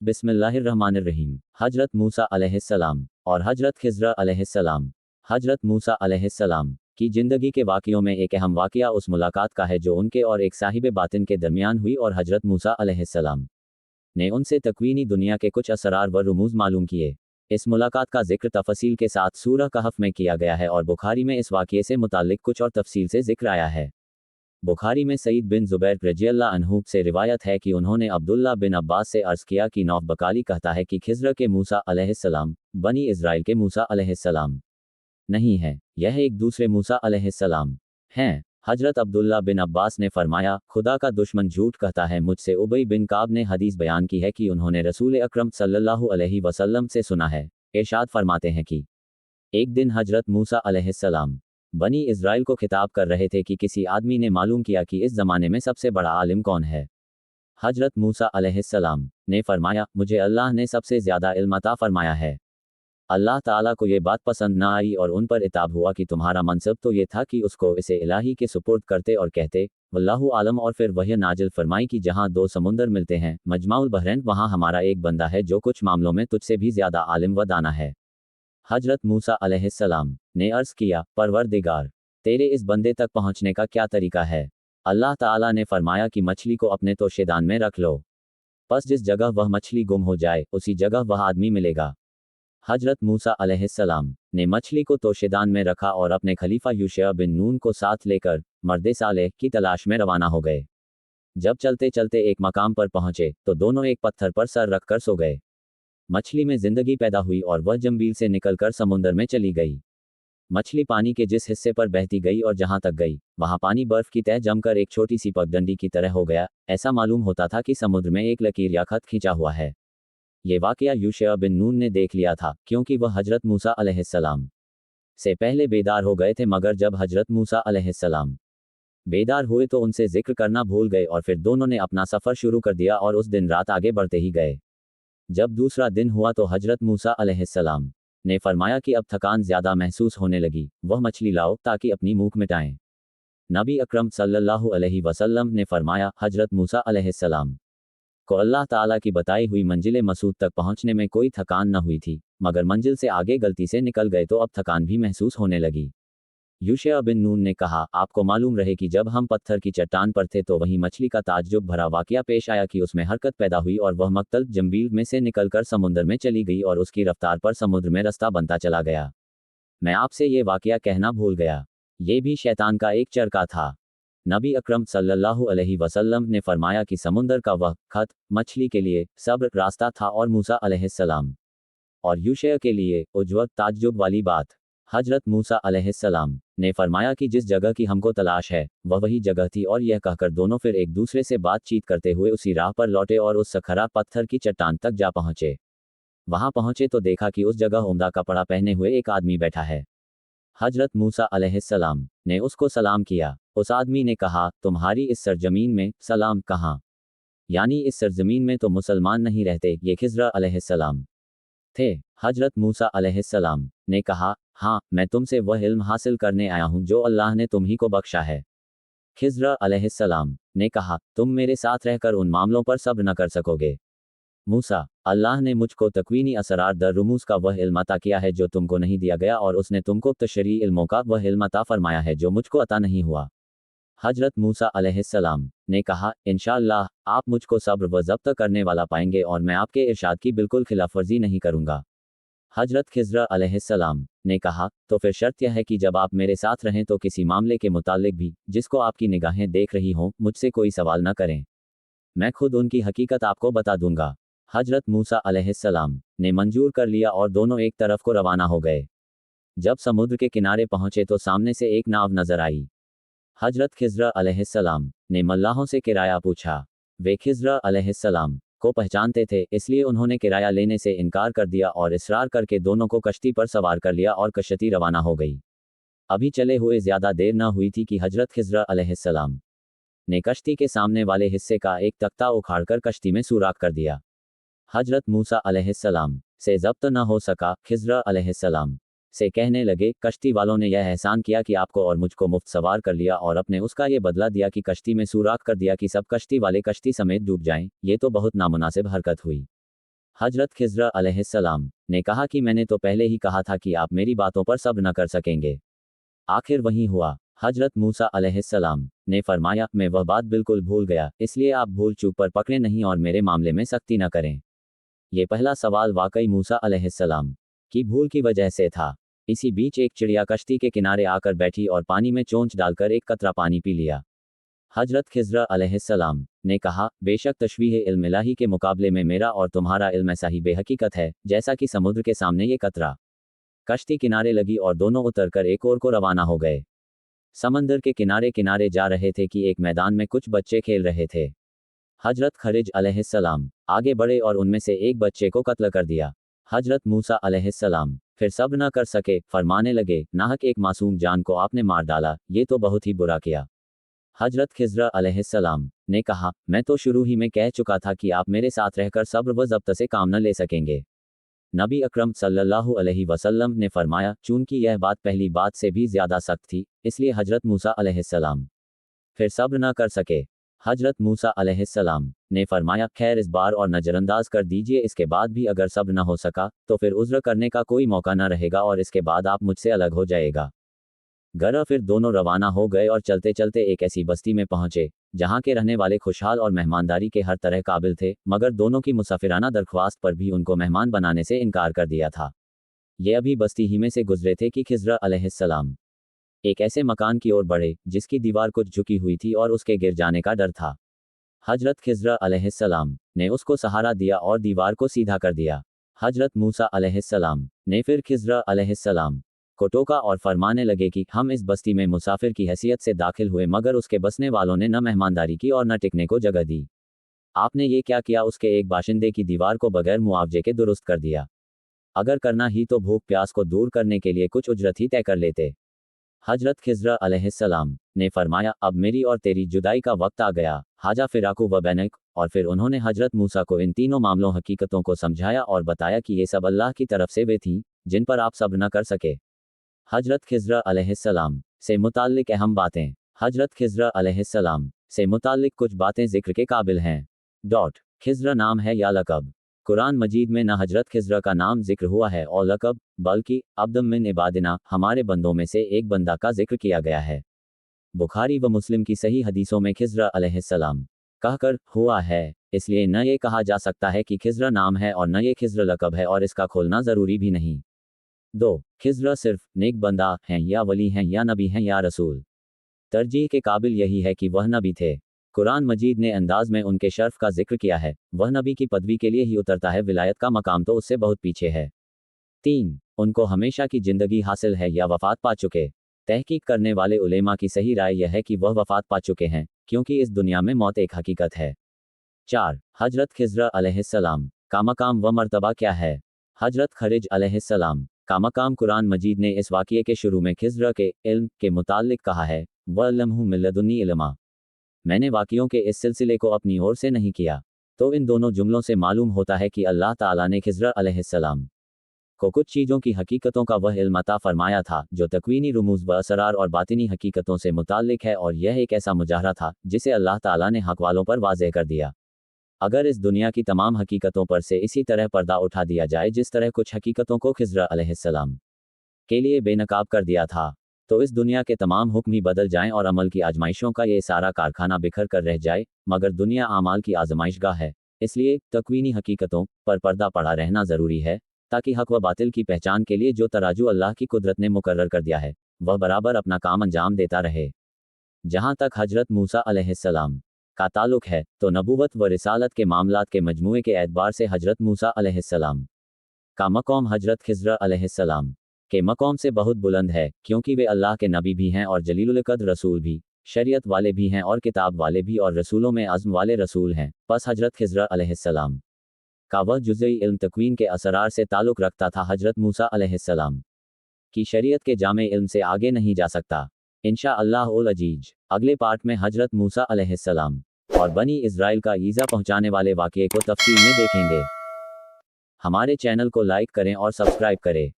बिस्मिल्लाहिर्रहमानिर्रहीम। हजरत मूसा अलैहिस्सलाम और हजरत खिज़र अलैहिस्सलाम। हजरत मूसा अलैहिस्सलाम की ज़िंदगी के वाक़ियों में एक अहम वाक़या उस मुलाकात का है जो उनके और एक साहिब बातिन के दरमियान हुई और हजरत मूसा अलैहिस्सलाम ने उनसे तकवीनी दुनिया के कुछ असरार व रुमूज़ मालूम किए। इस मुलाकात का जिक्र तफसील के साथ सूरह कहफ में किया गया है और बुखारी में इस वाक़ये से मुताल्लिक़ कुछ और तफसील से जिक्र आया है। बुखारी में सईद बिन ज़ुबैर रज़ियल्लाहु अन्हु से रिवायत है कि उन्होंने अब्दुल्ला बिन अब्बास से अर्ज़ किया कि नौफ बकाली कहता है कि खिज़र के मूसा अलैहिस्सलाम बनी इज़राइल के मूसा अलैहिस्सलाम नहीं है, यह एक दूसरे मूसा अलैहिस्सलाम हैं। हजरत अब्दुल्ला बिन अब्बास ने फरमाया, खुदा का दुश्मन झूठ कहता है। मुझसे उबई बिन काब ने हदीस बयान की है कि उन्होंने रसूल अकरम सल्लल्लाहु अलैहि वसल्लम से सुना है, इरशाद फरमाते हैं कि एक दिन हजरत मूसा अलैहिस्सलाम बनी इज़राइल को खिताब कर रहे थे कि किसी आदमी ने मालूम किया कि इस ज़माने में सबसे बड़ा आलिम कौन है। हजरत मूसा अलैहिस्सलाम ने फरमाया, मुझे अल्लाह ने सबसे ज़्यादा इल्म अता फरमाया है। अल्लाह ताला को ये बात पसंद ना आई और उन पर इताब हुआ कि तुम्हारा मनसब तो ये था कि उसको इसे इलाही के सुपुर्द करते और कहते वल्लाहु आलम, और फिर वह नाजिल फरमाई कि जहाँ दो समुंदर मिलते हैं मजमाउल बहरैन, वहाँ हमारा एक बंदा है जो कुछ मामलों में तुझसे भी ज़्यादा आलिम व दाना है। हजरत मूसा अलैहिस्सलाम ने अर्ज़ किया, परवरदिगार, तेरे इस बंदे तक पहुँचने का क्या तरीका है। अल्लाह ताला ने फरमाया कि मछली को अपने तोशेदान में रख लो, बस जिस जगह वह मछली गुम हो जाए उसी जगह वह आदमी मिलेगा। हजरत मूसा अलैहिस्सलाम ने मछली को तोशेदान में रखा और अपने खलीफा यूशा बिन नून को साथ लेकर मर्दे सालेह की तलाश में रवाना हो गए। जब चलते चलते एक मकाम पर पहुंचे तो दोनों एक पत्थर पर सर रखकर सो गए। मछली में जिंदगी पैदा हुई और वह जंबील से निकलकर समुंदर में चली गई। मछली पानी के जिस हिस्से पर बहती गई और जहां तक गई वहां पानी बर्फ की तह जमकर एक छोटी सी पगडंडी की तरह हो गया। ऐसा मालूम होता था कि समुद्र में एक लकीर या खत खींचा हुआ है। ये वाकया यूशा बिन नून ने देख लिया था, क्योंकि वह हजरत मूसा अलैहिस्सलाम से पहले बेदार हो गए थे, मगर जब हजरत मूसा अलैहिस्सलाम बेदार हुए तो उनसे जिक्र करना भूल गए और फिर दोनों ने अपना सफ़र शुरू कर दिया और उस दिन रात आगे बढ़ते ही गए। जब दूसरा दिन हुआ तो हजरत मूसा अलैहिस्सलाम ने फरमाया कि अब थकान ज़्यादा महसूस होने लगी, वह मछली लाओ ताकि अपनी भूख मिटाएं। नबी अकरम सल्लल्लाहु अलैहि वसल्लम ने फरमाया, हजरत मूसा अलैहिस्सलाम को अल्लाह ताला की बताई हुई मंजिल मसूद तक पहुंचने में कोई थकान न हुई थी, मगर मंजिल से आगे गलती से निकल गए तो अब थकान भी महसूस होने लगी। यूशा बिन नून ने कहा, आपको मालूम रहे कि जब हम पत्थर की चट्टान पर थे तो वहीं मछली का ताज्जुब भरा वाकया पेश आया कि उसमें हरकत पैदा हुई और वह मक्तल जंबील में से निकलकर समुद्र में चली गई और उसकी रफ्तार पर समुद्र में रास्ता बनता चला गया। मैं आपसे ये वाकया कहना भूल गया, ये भी शैतान का एक चरका था। नबी अकरम सल्लल्लाहु अलैहि वसल्लम ने फरमाया कि समुंदर का वह खत मछली के लिए सब्र रास्ता था और मूसा अलैहिस्सलाम और यूशा के लिए उज्वत ताज्जुब वाली बात। हजरत मूसा अलैहिस्सलाम ने फरमाया कि जिस जगह की हमको तलाश है वह वही जगह थी, और यह कहकर दोनों फिर एक दूसरे से बातचीत करते हुए उसी राह पर लौटे और उस सखरा पत्थर की चट्टान तक जा पहुंचे। वहां पहुंचे तो देखा कि उस जगह उम्दा कपड़ा पहने हुए एक आदमी बैठा है। हजरत मूसा अलैहिस्सलाम ने उसको सलाम किया। उस आदमी ने कहा, तुम्हारी इस सरजमीन में सलाम कहाँ, यानी इस सरजमीन में तो मुसलमान नहीं रहते। ये खिज़र अलैहिस्सलाम थे। हजरत मूसा अलैहिस्सलाम ने कहा, हाँ, मैं तुमसे वह इल्म हासिल करने आया हूँ जो अल्लाह ने तुम्ही को बख्शा है। खिज़र अलैहिस्सलाम ने कहा, तुम मेरे साथ रहकर उन मामलों पर सब्र न कर सकोगे। मूसा, अल्लाह ने मुझको तकवीनी असरार दर रुमूज़ का वह इल्म अता किया है जो तुमको नहीं दिया गया, और उसने तुमको तशरीई इल्मों का वह इल्म अता फरमाया है जो मुझको अता नहीं हुआ। हजरत मूसा अलैहिस्सलाम ने कहा, इंशाअल्लाह आप मुझको सब्र व ज़ब्त करने वाला पाएंगे और मैं आपके इरशाद की बिल्कुल खिलाफवर्जी नहीं करूँगा। हजरत खिज़र अलैहिस्सलाम ने कहा, तो फिर शर्त यह है कि जब आप मेरे साथ रहें तो किसी मामले के मुतालिक भी जिसको आपकी निगाहें देख रही हों मुझसे कोई सवाल न करें, मैं खुद उनकी हकीकत आपको बता दूंगा। हजरत मूसा अलैहिस्सलाम ने मंजूर कर लिया और दोनों एक तरफ को रवाना हो गए। जब समुद्र के किनारे पहुंचे तो सामने से एक नाव नजर आई। हजरत खिज़र अलैहिस्सलाम ने मल्लाहों से किराया पूछा। वे खिज़र अलैहिस्सलाम को पहचानते थे, इसलिए उन्होंने किराया लेने से इनकार कर दिया और इसरार करके दोनों को कश्ती पर सवार कर लिया और कश्ती रवाना हो गई। अभी चले हुए ज़्यादा देर न हुई थी कि हजरत खिज़र अलैहिस्सलाम ने कश्ती के सामने वाले हिस्से का एक तख्ता उखाड़कर कश्ती में सुराख कर दिया। हजरत मूसा अलैहिस्सलाम से ज़ब्त न हो सका। खिज़र अलैहिस्सलाम से कहने लगे, कश्ती वालों ने यह एहसान किया कि आपको और मुझको मुफ्त सवार कर लिया और अपने उसका ये बदला दिया कि कश्ती में सुराख कर दिया कि सब कश्ती वाले कश्ती समेत डूब जाएं। ये तो बहुत नामुनासिब हरकत हुई। हजरत खिज़्र अलैहिस्सलाम ने कहा कि मैंने तो पहले ही कहा था कि आप मेरी बातों पर सब्र न कर सकेंगे। आखिर वही हुआ। हजरत मूसा अलैहिस्सलाम ने फरमाया, मैं वह बात बिल्कुल भूल गया, इसलिए आप भूल चूक पर पकड़े नहीं और मेरे मामले में सख्ती न करें। ये पहला सवाल वाकई मूसा अलैहिस्सलाम की भूल की वजह से था। इसी बीच एक चिड़िया कश्ती के किनारे आकर बैठी और पानी में चोंच डालकर एक कतरा पानी पी लिया। हजरत खिज़्र अलैहिस्सलाम ने कहा, बेशक तशबीह इल्म इलाही के मुकाबले में मेरा और तुम्हारा इल्म ऐसा ही बेहकीकत है जैसा कि समुद्र के सामने ये कतरा। कश्ती किनारे लगी और दोनों उतरकर एक ओर को रवाना हो गए। समंदर के किनारे किनारे जा रहे थे कि एक मैदान में कुछ बच्चे खेल रहे थे। हजरत खिज़्र अलैहिस्सलाम आगे बढ़े और उनमें से एक बच्चे को कत्ल कर दिया। हजरत मूसा अलैहिस्सलाम फिर सब्र न कर सके, फरमाने लगे, नाहक एक मासूम जान को आपने मार डाला, ये तो बहुत ही बुरा किया। हजरत खिज़्र अलैहिस्सलाम ने कहा, मैं तो शुरू ही में कह चुका था कि आप मेरे साथ रहकर सब्र व ज़ब्त से काम न ले सकेंगे। नबी अकरम सल्लल्लाहु अलैहि वसल्लम ने फरमाया, चूंकि यह बात पहली बात से भी ज़्यादा सख्त थी, इसलिए हजरत मूसा अलैहिस्सलाम फिर सब्र न कर सके। हजरत मूसा अलैहिस्सलाम ने फरमाया, खैर इस बार और नज़रअंदाज कर दीजिए, इसके बाद भी अगर सब्र न हो सका तो फिर उज़्र करने का कोई मौका न रहेगा और इसके बाद आप मुझसे अलग हो जाएगा। घर फिर दोनों रवाना हो गए और चलते चलते एक ऐसी बस्ती में पहुंचे जहां के रहने वाले खुशहाल और मेहमानदारी के हर तरह काबिल थे, मगर दोनों की मुसाफिराना दरख्वास्त पर भी उनको मेहमान बनाने से इनकार कर दिया था। ये अभी बस्ती ही में से गुजरे थे कि खिज़्र अलैहिस्सलाम एक ऐसे मकान की ओर बढ़े जिसकी दीवार कुछ झुकी हुई थी और उसके गिर जाने का डर था। हजरत खिज़्र अलैहिस्सलाम ने उसको सहारा दिया और दीवार को सीधा कर दिया। हजरत मूसा अलैहिस्सलाम ने फिर खिज़्र अलैहिस्सलाम को टोका और फरमाने लगे कि हम इस बस्ती में मुसाफिर की हैसियत से दाखिल हुए, मगर उसके बसने वालों ने न मेहमानदारी की और न टिकने को जगह दी। आपने ये क्या किया? उसके एक बाशिंदे की दीवार को बगैर मुआवजे के दुरुस्त कर दिया। अगर करना ही तो भूख प्यास को दूर करने के लिए कुछ उजरत ही तय कर लेते। हजरत खिज़्र अलैहिस्सलाम ने फरमाया, अब मेरी और तेरी जुदाई का वक्त आ गया, हाजा फिराकु व बैनक। और फिर उन्होंने हजरत मूसा को इन तीनों मामलों हकीकतों को समझाया और बताया कि ये सब अल्लाह की तरफ से वे थीं जिन पर आप सब्र न कर सके। हजरत खिज़्र अलैहिस्सलाम से मुताल्लिक अहम बातें। हजरत खिज़्र अलैहिस्सलाम से मुताल्लिक कुछ बातें जिक्र के काबिल हैं। खिज़्र नाम है या लक़ब? कुरान मजीद में न हजरत खिज़्र का नाम जिक्र हुआ है और लक़ब, बल्कि अब्दम मिन इबादिना, हमारे बंदों में से एक बंदा का जिक्र किया गया है। बुखारी व मुस्लिम की सही हदीसों में खिज़्र अलैहिस्सलाम कहकर हुआ है, इसलिए न ये कहा जा सकता है कि खिज़्र नाम है और न ये खिज़्र लक़ब है और इसका खोलना ज़रूरी भी नहीं। खिज़्र सिर्फ नेक बंदा हैं या वली हैं या नबी हैं या रसूल? तरजीह के काबिल यही है कि वह नबी थे। कुरान मजीद ने अंदाज में उनके शर्फ का जिक्र किया है, वह नबी की पदवी के लिए ही उतरता है, विलायत का मकाम तो उससे बहुत पीछे है। 3. उनको हमेशा की जिंदगी हासिल है या वफात पा चुके? तहकीक करने वाले उलेमा की सही राय यह है कि वह वफात पा चुके हैं, क्योंकि इस दुनिया में मौत एक हकीकत है। 4. हजरत खिज़्र अलैहिस्सलाम का मकाम व मर्तबा क्या है? हजरत खिज़्र अलैहिस्सलाम का मकाम कुरान मजीद ने इस वाक़िए के शुरू में खिज़्र के इल्म के मुताल्लिक कहा है, वअल्लमहु मिन लदुन्नी इल्मा। मैंने वाक़ियों के इस सिलसिले को अपनी ओर से नहीं किया। तो इन दोनों जुमलों से मालूम होता है कि अल्लाह ताला ने खिज़्र अलैहिस्सलाम को कुछ चीज़ों की हकीकतों का वह इल्म अता फरमाया था जो तकवीनी रुमूज़ व असरार और बातिनी हकीकतों से मुताल्लिक है, और यह एक ऐसा मुजाहरा था जिसे अल्लाह ताला ने हक़ वालों पर वाज़ेह कर दिया। अगर इस दुनिया की तमाम हकीकतों पर से इसी तरह पर्दा उठा दिया जाए जिस तरह कुछ हकीकतों को खिज़्र अलैहिस्सलाम के लिए बेनकाब कर दिया था, तो इस दुनिया के तमाम हुक्म ही बदल जाएं और अमल की आजमाइशों का ये सारा कारखाना बिखर कर रह जाए। मगर दुनिया आमाल की आजमाइशगाह है, इसलिए तकवीनी हकीकतों पर पर्दा पड़ा रहना ज़रूरी है, ताकि हक़ व बातिल की पहचान के लिए जो तराजू अल्लाह की कुदरत ने मुकर्रर कर दिया है वह बराबर अपना काम अंजाम देता रहे। जहाँ तक हजरत मूसा अलैहिस्सलाम का ताल्लुक है, तो नबूवत व रिसालत के मामलात के मजमूए के एतबार से हजरत मूसा अलैहिस्सलाम का मकाम हजरत खिज़्र अलैहिस्सलाम के मकाम से बहुत बुलंद है, क्योंकि वे अल्लाह के नबी भी हैं और जलीलुल क़द्र रसूल भी, शरीयत वाले भी हैं और किताब वाले भी, और रसूलों में अज़्म वाले रसूल हैं। बस हजरत खिज़्र अलैहिस्सलाम का वह जुज़ई इल्म तकवीन के असरार से ताल्लुक़ रखता था, हजरत मूसा अलैहिस्सलाम की शरीयत के जामे इल्म से आगे नहीं जा सकता। इंशाअल्लाहुल अजीज अगले पार्ट में हजरत मूसा अलैहिस्सलाम और बनी इज़राइल का ईज़ा पहुंचाने वाले वाक़ये को तफ़सील में देखेंगे। हमारे चैनल को लाइक करें और सब्सक्राइब करें।